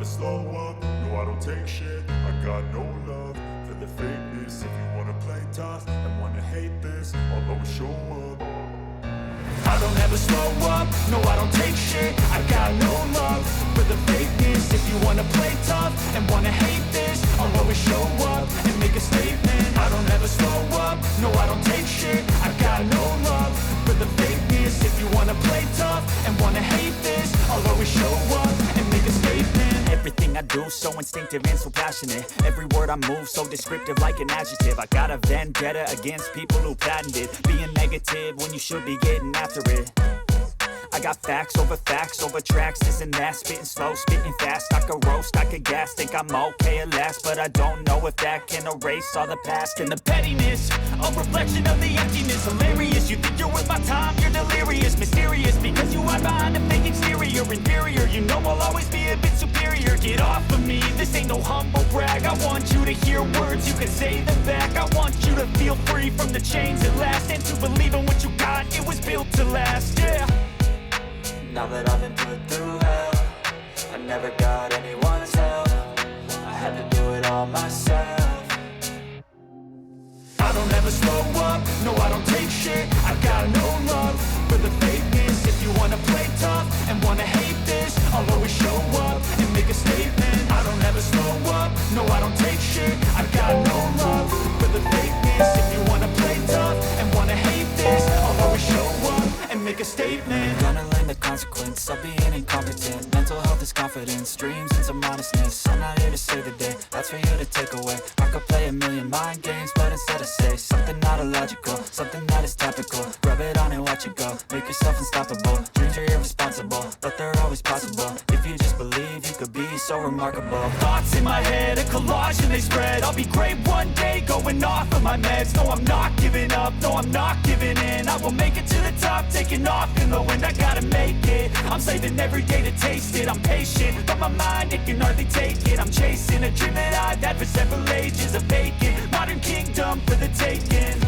slow up, no I don't take shit. I got no love for the fakeness. If you wanna play tough and wanna hate this, I'll always show up. I don't ever slow up, no I don't take shit. I got no love for the fakeness. If you wanna play tough and wanna hate this, I'll always show up and make a statement. I don't ever slow up, no I don't take shit. I got no love for the fakeness. If you wanna play tough and wanna hate this, I'll always show up and make a statement. Everything I do so instinctive and so passionate. Every word I move so descriptive like an adjective. I got a vendetta against people who patented being negative when you should be getting after it. I got facts over tracks, this and that. Spitting slow, spitting fast. I could roast, I could gas. Think I'm okay at last, but I don't know if that can erase all the past. And the pettiness, a reflection of the emptiness. Hilarious, you think you're worth my time, you're delirious. Mysterious, because you hide behind a fake exterior. Inferior, you know I'll always be a bit superior. Get off of me, this ain't no humble brag. I want you to hear words, you can say them back. I want you to feel free from the chains at last, and to believe in what you got, it was built to last, yeah. Now that I've been put through hell, I never got anyone's help. I had to do it all myself. I don't ever slow up, no I don't take shit. I got no love for the fakeness. If you wanna play tough and wanna hate this, I'll always show up and make a statement. I don't ever slow up, no I don't take shit. I got no love for the fakeness. If you wanna play tough and wanna hate this, I'll always show up and make a statement. Gonna learn the consequence of being incompetent. Mental health is confidence, dreams and some modestness. I'm not here to save the day, that's for you to take away. I could play a million mind games, but instead I say something not illogical, something that is topical. Rub it on and watch it go, make yourself unstoppable. Dreams are irresponsible, but they're always possible. If you just believe, you could be so remarkable. Thoughts in my head, a collage and they spread. I'll be great one day, going off of my meds. No, I'm not giving up, no, I'm not giving in. I will make it to the top, taking off in the wind. I gotta make it, I'm saving every day to taste it. I'm patient, but my mind, it can hardly take it. I'm chasing a dream that I've had for several ages. A vacant, modern kingdom for the taking.